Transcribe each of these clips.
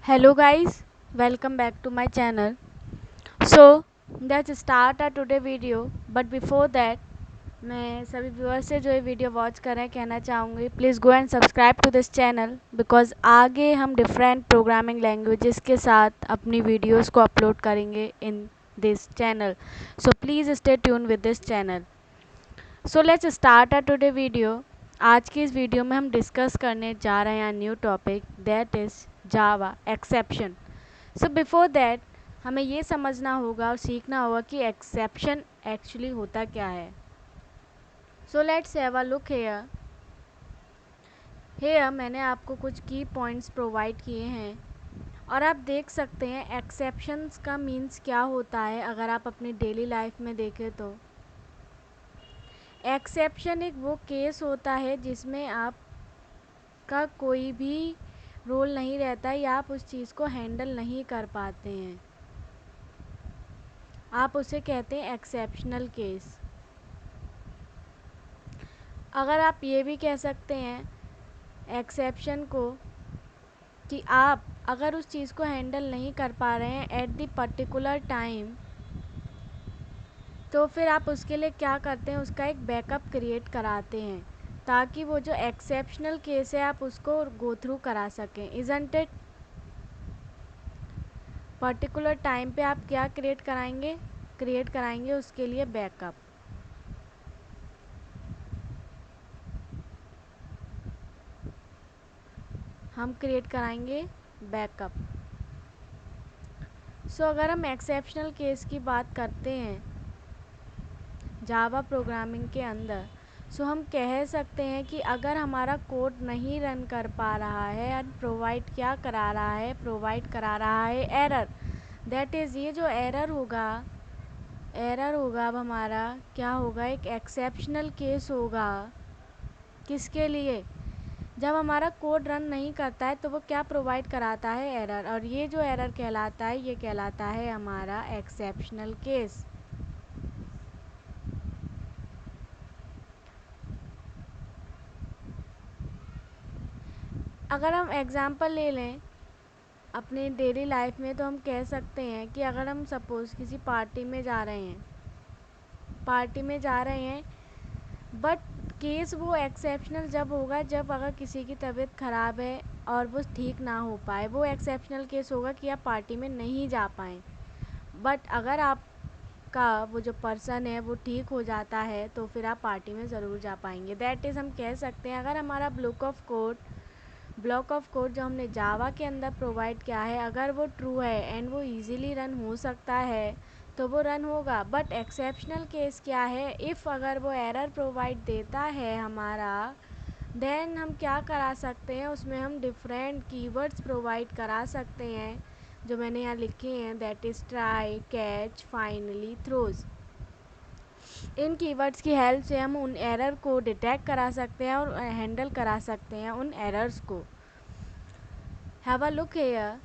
Hello guys, welcome back to my channel. So let's start our today video. But before that, मैं सभी viewers से जो ये video watch कर रहे हैं कहना चाहूँगी please go and subscribe to this channel because आगे हम डिफरेंट प्रोग्रामिंग लैंग्वेजेस के साथ अपनी वीडियोस को अपलोड करेंगे in this channel. So please stay tune with this channel. So let's start our today video. आज की इस वीडियो में हम डिस्कस करने जा रहे हैं new topic that is Java exception. So before that हमें ये समझना होगा और सीखना होगा कि एक्सेप्शन एक्चुअली होता क्या है. सो let's have a look here मैंने आपको कुछ की पॉइंट्स प्रोवाइड किए हैं और आप देख सकते हैं एक्सेप्शंस का मीन्स क्या होता है. अगर आप अपनी डेली लाइफ में देखें तो एक्सेप्शन एक वो केस होता है जिसमें आपका कोई भी रोल नहीं रहता या आप उस चीज़ को हैंडल नहीं कर पाते हैं. आप उसे कहते हैं एक्सेप्शनल केस. अगर आप ये भी कह सकते हैं एक्सेप्शन को कि आप अगर उस चीज़ को हैंडल नहीं कर पा रहे हैं एट द पर्टिकुलर टाइम तो फिर आप उसके लिए क्या करते हैं, उसका एक बैकअप क्रिएट कराते हैं ताकि वो जो एक्सेप्शनल केस है आप उसको गो थ्रू करा सकें. Isn't it? पर्टिकुलर टाइम पे आप क्या क्रिएट कराएंगे उसके लिए बैकअप. हम क्रिएट कराएंगे बैकअप. सो अगर हम एक्सेप्शनल केस की बात करते हैं जावा प्रोग्रामिंग के अंदर सो हम कह सकते हैं कि अगर हमारा कोड नहीं रन कर पा रहा है एंड प्रोवाइड करा रहा है एरर. दैट इज़ ये जो एरर होगा अब हमारा क्या होगा, एक एक्सेप्शनल केस होगा. किसके लिए? जब हमारा कोड रन नहीं करता है तो वो क्या प्रोवाइड कराता है, एरर. और ये जो एरर कहलाता है ये कहलाता है हमारा एक्सेप्शनल केस. अगर हम एग्ज़ाम्पल ले लें अपने डेली लाइफ में तो हम कह सकते हैं कि अगर हम सपोज़ किसी पार्टी में जा रहे हैं बट केस वो एक्सेप्शनल जब होगा जब अगर किसी की तबीयत ख़राब है और वो ठीक ना हो पाए. वो एक्सेप्शनल केस होगा कि आप पार्टी में नहीं जा पाएँ. बट अगर आपका वो जो पर्सन है वो ठीक हो जाता है तो फिर आप पार्टी में ज़रूर जा पाएंगे. दैट इज़ हम कह सकते हैं अगर हमारा ब्लॉक ऑफ कोड जो हमने जावा के अंदर प्रोवाइड किया है अगर वो ट्रू है एंड वो इजीली रन हो सकता है तो वो रन होगा. बट एक्सेप्शनल केस क्या है, इफ़ अगर वो एरर प्रोवाइड देता है हमारा देन हम क्या करा सकते हैं, उसमें हम डिफरेंट कीवर्ड्स प्रोवाइड करा सकते हैं जो मैंने यहाँ लिखे हैं. That is try, catch, finally, throws. In keywords की हेल्प से हम उन एरर को डिटेक्ट करा सकते हैं और हैंडल करा सकते हैं उन एरर्स को. Have a look hair.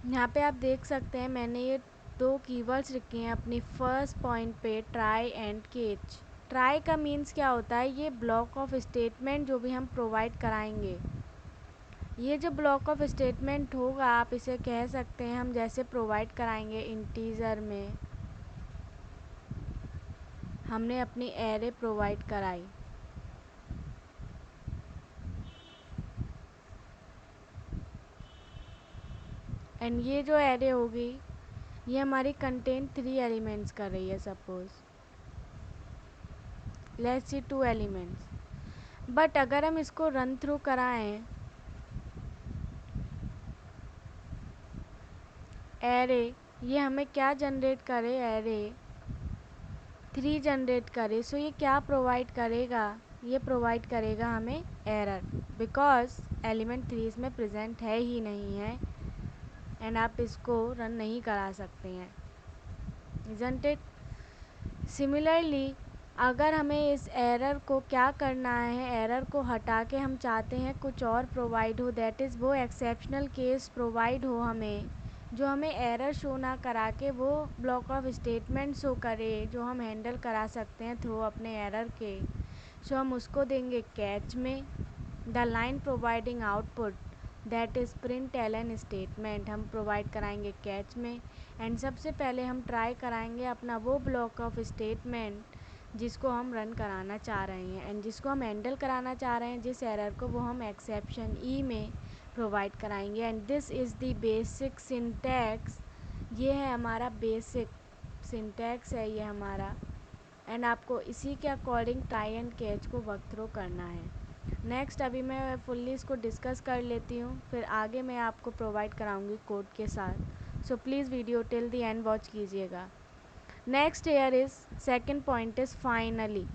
यहाँ पे आप देख सकते हैं मैंने ये दो कीवर्ड्स लिखे हैं अपनी फर्स्ट पॉइंट पे, ट्राई एंड कैच. ट्राई का मीन्स क्या होता है, ये ब्लॉक ऑफ स्टेटमेंट जो भी हम प्रोवाइड कराएंगे, ये जो ब्लॉक ऑफ स्टेटमेंट होगा आप इसे कह सकते हैं हम जैसे प्रोवाइड कराएंगे इंटीजर में हमने अपनी एरे प्रोवाइड कराई एंड ये जो एरे होगी ये हमारी कंटेन 3 एलिमेंट्स कर रही है. Suppose let's see 2 elements. But अगर हम इसको रन थ्रू कराएं एरे, ये हमें क्या जनरेट करे, एरे 3 जनरेट करे. सो ये क्या प्रोवाइड करेगा, ये प्रोवाइड करेगा हमें एरर बिकॉज एलिमेंट 3 इसमें प्रेजेंट है ही नहीं है एंड आप इसको रन नहीं करा सकते हैं. Isn't it? सिमिलरली अगर हमें इस एरर को क्या करना है, एरर को हटा के हम चाहते हैं कुछ और प्रोवाइड हो, दैट इज़ वो एक्सेप्शनल केस प्रोवाइड हो हमें जो हमें एरर शो ना करा के वो ब्लॉक ऑफ स्टेटमेंट शो करे जो हम हैंडल करा सकते हैं थ्रू अपने एरर के. सो हम उसको देंगे कैच में the line providing output that is println statement हम प्रोवाइड कराएंगे कैच में। एंड सबसे पहले हम ट्राई कराएंगे अपना वो ब्लॉक ऑफ स्टेटमेंट जिसको हम रन कराना चाह रहे हैं एंड जिसको हम हैंडल कराना चाह रहे हैं, जिस एरर को, वो हम एक्सेप्शन ई में प्रोवाइड कराएंगे। And this is the basic syntax, ये है हमारा बेसिक सिंटैक्स है ये हमारा। एंड आपको इसी के अकॉर्डिंग ट्राई एंड कैच को वर्क थ्रू करना है। नेक्स्ट अभी मैं फुल्ली इसको डिस्कस कर लेती हूँ, फिर आगे मैं आपको प्रोवाइड कराऊंगी कोड के साथ। So please video till the end watch कीजिएगा। Next here is second point is finally.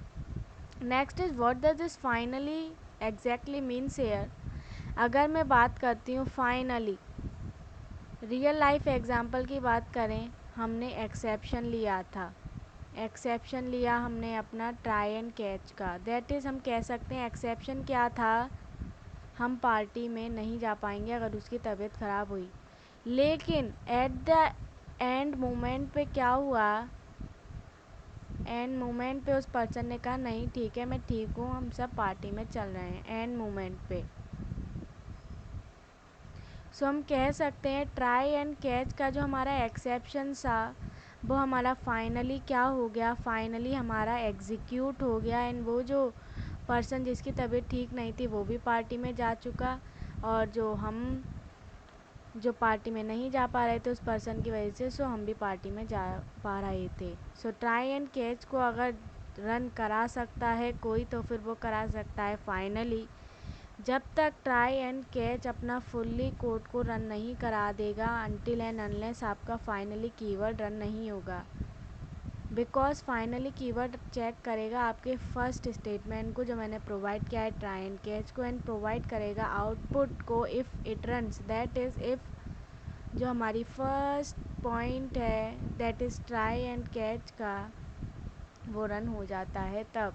Next is what does this finally exactly means here. अगर मैं बात करती हूँ फाइनली, रियल लाइफ एग्जाम्पल की बात करें, हमने एक्सेप्शन लिया था, एक्सेप्शन लिया हमने अपना ट्राई एंड कैच का। दैट इज़ हम कह सकते हैं एक्सेप्शन क्या था, हम पार्टी में नहीं जा पाएंगे अगर उसकी तबीयत ख़राब हुई। लेकिन एट द एंड मोमेंट पे क्या हुआ, एंड मोमेंट पे उस पर्सन ने कहा नहीं ठीक है मैं ठीक हूँ, हम सब पार्टी में चल रहे हैं एंड मोमेंट पे। सो हम कह सकते हैं ट्राई एंड कैच का जो हमारा एक्सेप्शन था वो हमारा फाइनली क्या हो गया, फाइनली हमारा एग्जीक्यूट हो गया। एंड वो जो पर्सन जिसकी तबीयत ठीक नहीं थी वो भी पार्टी में जा चुका, और जो पार्टी में नहीं जा पा रहे थे उस पर्सन की वजह से, सो हम भी पार्टी में जा पा रहे थे। सो ट्राई एंड कैच को अगर रन करा सकता है कोई तो फिर वो करा सकता है फाइनली। जब तक ट्राई एंड कैच अपना फुल्ली कोड को रन नहीं करा देगा, अनटिल एंड अनलेस आपका फाइनली कीवर्ड रन नहीं होगा। बिकॉज फाइनली कीवर्ड चेक करेगा आपके फर्स्ट स्टेटमेंट को जो मैंने प्रोवाइड किया है ट्राई एंड कैच को, एंड प्रोवाइड करेगा आउटपुट को if it runs. That is if जो हमारी फर्स्ट पॉइंट है that is try and catch का वो रन हो जाता है तब।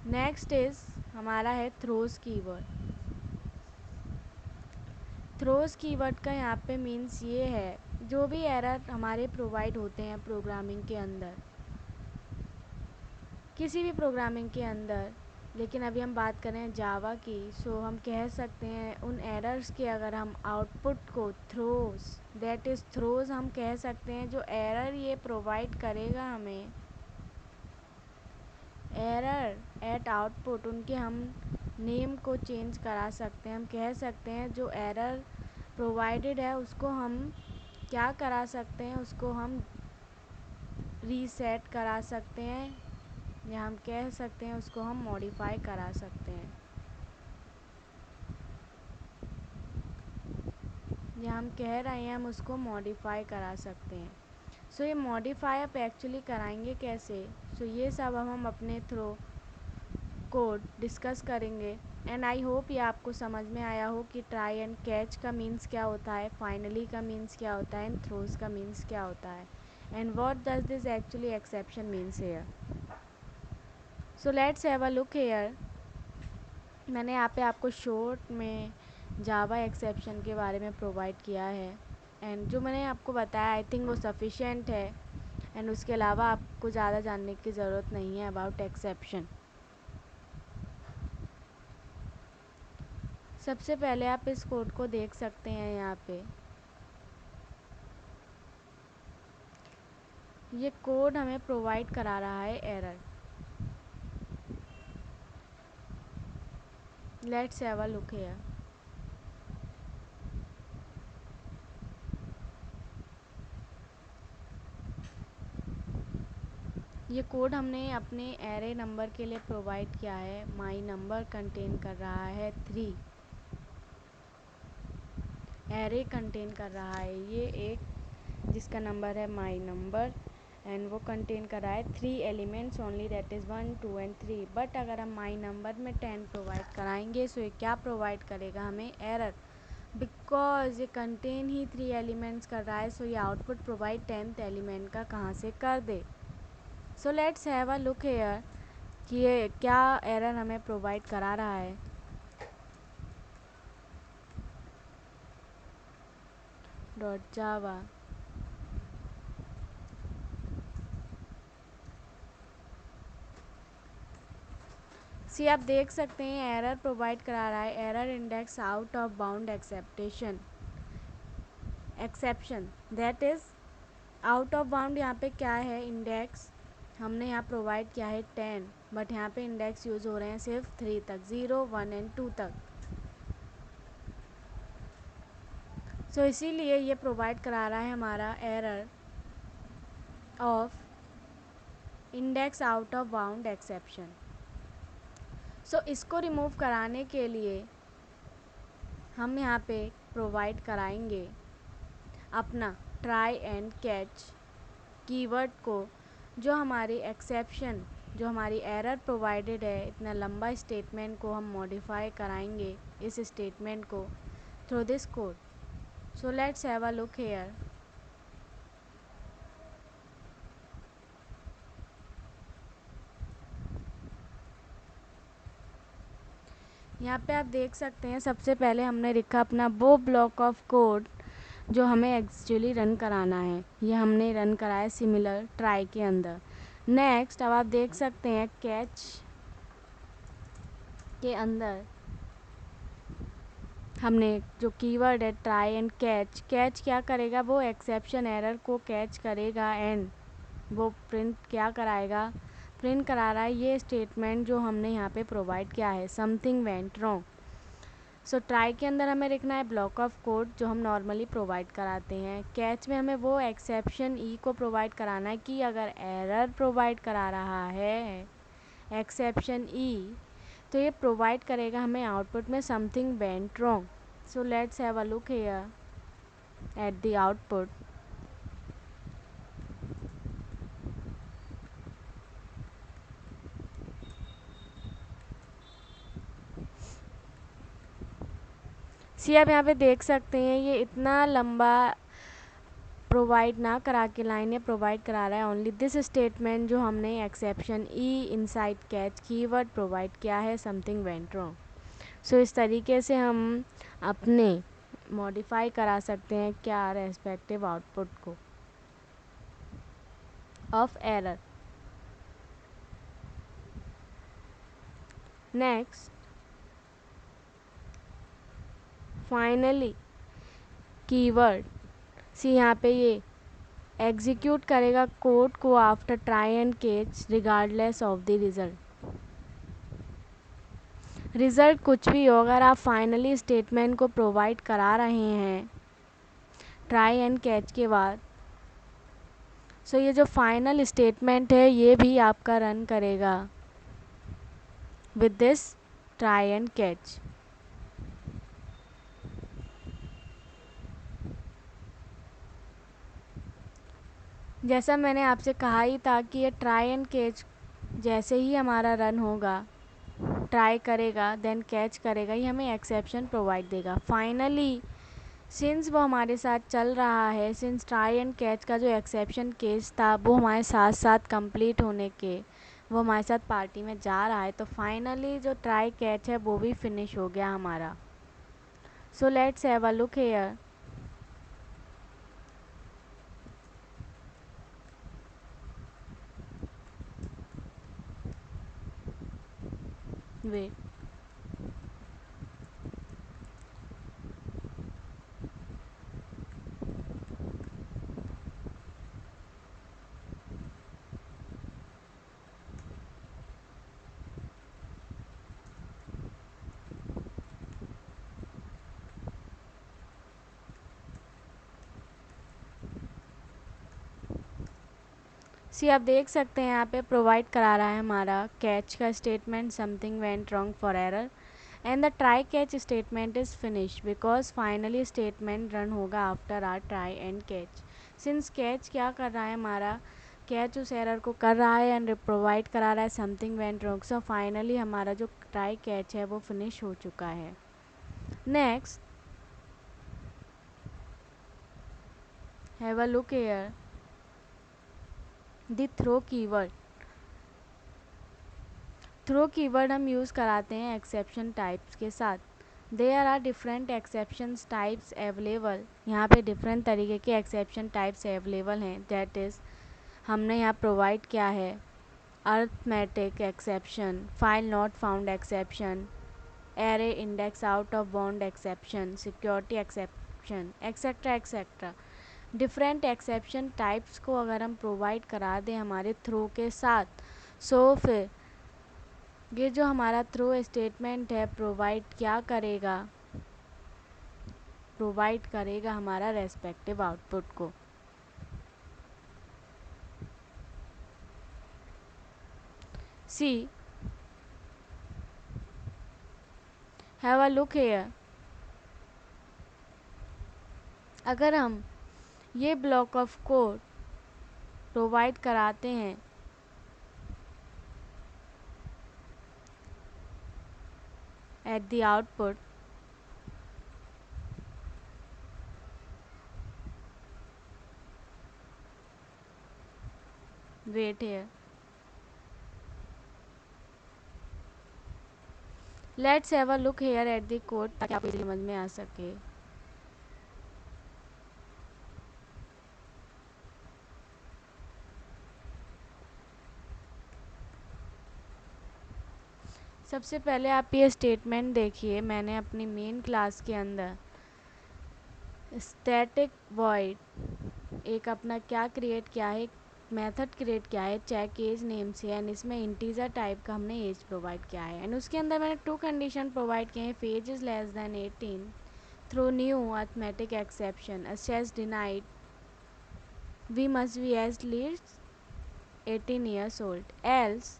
नेक्स्ट इज़ हमारा है थ्रोज कीवर्ड। थ्रोज कीवर्ड का यहाँ पे मीन्स ये है, जो भी एरर हमारे प्रोवाइड होते हैं प्रोग्रामिंग के अंदर, किसी भी प्रोग्रामिंग के अंदर, लेकिन अभी हम बात करें जावा की, सो हम कह सकते हैं उन एरर्स के अगर हम आउटपुट को थ्रोज, दैट इज़ थ्रोज हम कह सकते हैं जो एरर ये प्रोवाइड करेगा हमें, एरर एट आउटपुट, उनके हम नेम को चेंज करा सकते हैं। हम कह सकते हैं जो एरर प्रोवाइडेड है उसको हम क्या करा सकते हैं, उसको हम रीसेट करा सकते हैं, या हम कह सकते हैं उसको हम मॉडिफाई करा सकते हैं, या हम कह रहे हैं हम उसको मॉडिफाई करा सकते हैं। सो ये मॉडिफाई आप एक्चुअली कराएंगे कैसे, सो ये सब हम अपने थ्रू कोड डिस्कस करेंगे। एंड आई होप ये आपको समझ में आया हो कि ट्राई एंड कैच का मीन्स क्या होता है, फाइनली का मीन्स क्या होता है, एंड थ्रोज का मीन्स क्या होता है, and what does this actually exception means here. So let's have a look here. मैंने यहाँ पे आपको शॉर्ट में जावा एक्सेप्शन के बारे में प्रोवाइड किया है, एंड जो मैंने आपको बताया आई थिंक वो सफिशेंट है, एंड उसके अलावा आपको ज़्यादा जानने की ज़रूरत नहीं है अबाउट एक्सेप्शन। सबसे पहले आप इस कोड को देख सकते हैं, यहाँ पे ये कोड हमें प्रोवाइड करा रहा है error. Let's have a look here. ये कोड हमने अपने एरे नंबर के लिए प्रोवाइड किया है। माई नंबर कंटेन कर रहा है 3, एरे कंटेन कर रहा है ये एक जिसका नंबर है माई नंबर, एंड वो कंटेन कर रहा है 3 elements only, that is 1 2 and 3। But अगर हम माई नंबर में 10 प्रोवाइड कराएंगे सो ये क्या प्रोवाइड करेगा हमें, एरर, बिकॉज ये कंटेन ही 3 एलिमेंट्स कर रहा है, सो ये आउटपुट प्रोवाइड 10th एलिमेंट का कहाँ से कर दे। So let's have a look here कि ये क्या एरर हमें प्रोवाइड करा रहा है। डॉट जावा, सी आप देख सकते हैं एरर प्रोवाइड करा रहा है, error index out of bound exception that is out of bound. यहाँ पे क्या है, इंडेक्स हमने यहाँ प्रोवाइड किया है 10, बट यहाँ पे इंडेक्स यूज़ हो रहे हैं सिर्फ 3 तक, 0, 1 एंड 2 तक। सो इसीलिए ये प्रोवाइड करा रहा है हमारा error of index out of bound exception. So इसको रिमूव कराने के लिए हम यहाँ पे प्रोवाइड कराएंगे अपना ट्राई एंड कैच कीवर्ड को, जो हमारी एक्सेप्शन, जो हमारी एरर प्रोवाइडेड है, इतना लंबा स्टेटमेंट को हम मॉडिफाई कराएंगे इस स्टेटमेंट को through this code. So let's have a look here. यहाँ पे आप देख सकते हैं सबसे पहले हमने लिखा अपना वो ब्लॉक ऑफ कोड जो हमें एक्चुअली रन कराना है, ये हमने रन कराया सिमिलर ट्राई के अंदर। नेक्स्ट अब आप देख सकते हैं कैच के अंदर हमने जो कीवर्ड है ट्राई एंड कैच, कैच क्या करेगा, वो एक्सेप्शन एरर को कैच करेगा एंड वो प्रिंट क्या कराएगा, प्रिंट करा रहा है ये स्टेटमेंट जो हमने यहाँ पे प्रोवाइड किया है, something went wrong. So try के अंदर हमें लिखना है ब्लॉक ऑफ कोड जो हम नॉर्मली प्रोवाइड कराते हैं। कैच में हमें वो एक्सेप्शन ई को प्रोवाइड कराना है कि अगर एरर प्रोवाइड करा रहा है एक्सेप्शन ई, तो ये प्रोवाइड करेगा हमें आउटपुट में something went wrong. So let's have a look here at the output. See आप यहाँ पे देख सकते हैं ये इतना लंबा प्रोवाइड ना करा के लाइनें प्रोवाइड करा रहा है, ओनली दिस स्टेटमेंट जो हमने एक्सेप्शन ई इनसाइड कैच कीवर्ड प्रोवाइड किया है, समथिंग वेंट रॉन्ग। सो इस तरीके से हम अपने मॉडिफाई करा सकते हैं क्या, रेस्पेक्टिव आउटपुट को of error. Next finally keyword, see यहाँ पे ये एग्जीक्यूट करेगा कोड को after try and catch regardless of the result. Result कुछ भी हो, अगर आप फाइनली स्टेटमेंट को प्रोवाइड करा रहे हैं ट्राई एंड कैच के बाद, सो ये जो फाइनल स्टेटमेंट है ये भी आपका रन करेगा with this try and catch. जैसा मैंने आपसे कहा ही था कि ये ट्राई एंड कैच जैसे ही हमारा रन होगा, ट्राई करेगा देन कैच करेगा, ये हमें एक्सेप्शन प्रोवाइड देगा। फाइनली सिंस वो हमारे साथ चल रहा है, सिंस ट्राई एंड कैच का जो एक्सेप्शन केस था वो हमारे साथ साथ कंप्लीट होने के, वो हमारे साथ पार्टी में जा रहा है, तो फाइनली जो ट्राई कैच है वो भी फिनिश हो गया हमारा। So let's have a look here. Wait, see आप देख सकते हैं यहाँ पे प्रोवाइड करा रहा है हमारा कैच का statement, something went wrong for error and the try catch statement is finish because finally statement run होगा after our try and catch. Since catch क्या कर रहा है हमारा, कैच उस एरर को कर रहा है एंड प्रोवाइड करा रहा है something went wrong, so finally हमारा जो ट्राई कैच है वो फिनिश हो चुका है। Next have a look here the throw keyword. Throw keyword हम यूज़ कराते हैं एक्सेप्शन टाइप्स के साथ। There are different exceptions types available, यहाँ पे डिफरेंट तरीके के एक्सेप्शन टाइप्स अवेलेबल हैं, दैट इज़ हमने यहाँ प्रोवाइड किया है arithmetic exception, file not found exception, array index out of bound exception, security exception, etcetera etcetera. Different exception types को अगर हम प्रोवाइड करा दें हमारे थ्रो के साथ, सो फिर ये जो हमारा थ्रो स्टेटमेंट है प्रोवाइड करेगा हमारा रेस्पेक्टिव आउटपुट को। See have a look here, अगर हम ये ब्लॉक ऑफ कोड प्रोवाइड कराते हैं at the output, wait here, let's have a look here at the code ताकि आपको समझ में आ सके। सबसे पहले आप ये स्टेटमेंट देखिए, मैंने अपनी मेन क्लास के अंदर स्टैटिक वॉइड एक अपना क्या क्रिएट किया है, मेथड क्रिएट किया है चेक एज नेम से, एंड इसमें इंटीजर टाइप का हमने एज प्रोवाइड किया है, एंड उसके अंदर मैंने 2 कंडीशन प्रोवाइड किए हैं, age is less than 18 throw new arithmetic exception, access denied, we must be at least 18 years old, else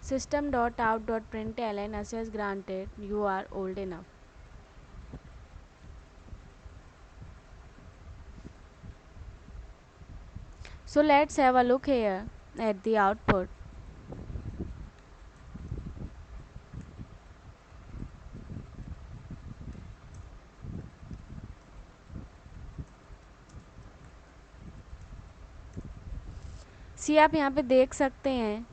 system.out.println access granted, you are old enough. So let's have a look here at the output. सी आप यहाँ पे देख सकते हैं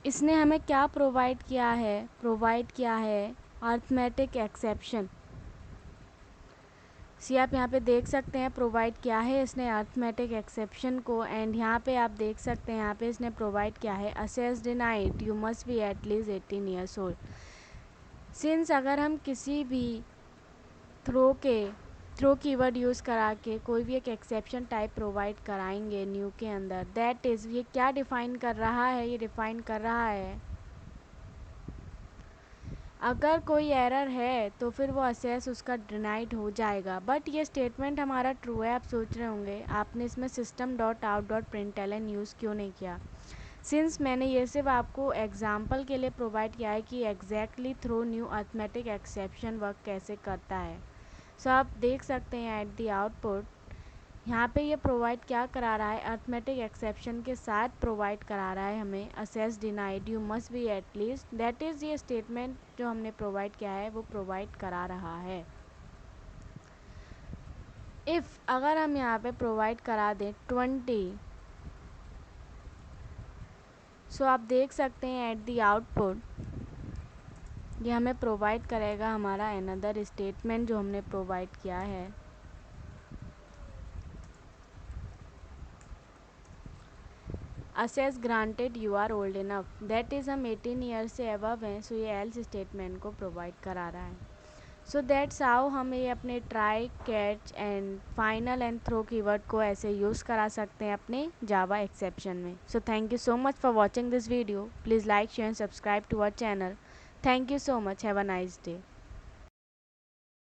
इसने हमें क्या provide किया है अर्थमेटिक एक्सेप्शन। सी आप यहाँ पे देख सकते हैं प्रोवाइड किया है इसने अर्थमेटिक एक्सेप्शन को, एंड यहाँ पे आप देख सकते हैं यहाँ पे इसने प्रोवाइड किया है assess denied, you must be at least 18 years old। Since अगर हम किसी भी थ्रो कीवर्ड यूज़ करा के कोई भी एक एक्सेप्शन टाइप प्रोवाइड कराएंगे न्यू के अंदर, दैट इज़ ये क्या डिफ़ाइन कर रहा है, ये डिफ़ाइन कर रहा है अगर कोई एरर है तो फिर वो असेस उसका डिनाइड हो जाएगा। बट ये स्टेटमेंट हमारा ट्रू है। आप सोच रहे होंगे आपने इसमें system.out.println यूज़ क्यों नहीं किया, सिंस मैंने ये सिर्फ आपको एग्जाम्पल के लिए प्रोवाइड किया है कि exactly through new arithmetic exception work कैसे करता है। सो आप देख सकते हैं एट द आउटपुट यहाँ पे ये प्रोवाइड क्या करा रहा है, अर्थमेटिक एक्सेप्शन के साथ प्रोवाइड करा रहा है हमें assess denied, you must be at least, that is ये स्टेटमेंट जो हमने प्रोवाइड किया है वो प्रोवाइड करा रहा है। इफ़ अगर हम यहाँ पे प्रोवाइड करा दें 20, सो आप देख सकते हैं एट द आउटपुट ये हमें प्रोवाइड करेगा हमारा अनदर स्टेटमेंट जो हमने प्रोवाइड किया है, access granted you are old enough, that is हम 18 ईयर से अबव हैं, सो ये एल्स स्टेटमेंट को प्रोवाइड करा रहा है। सो दैट्स हाउ हम ये अपने try catch and final and throw keyword को ऐसे यूज़ करा सकते हैं अपने जावा एक्सेप्शन में। So thank you so much for watching this video, please like share and subscribe to our channel. Thank you so much, have a nice day.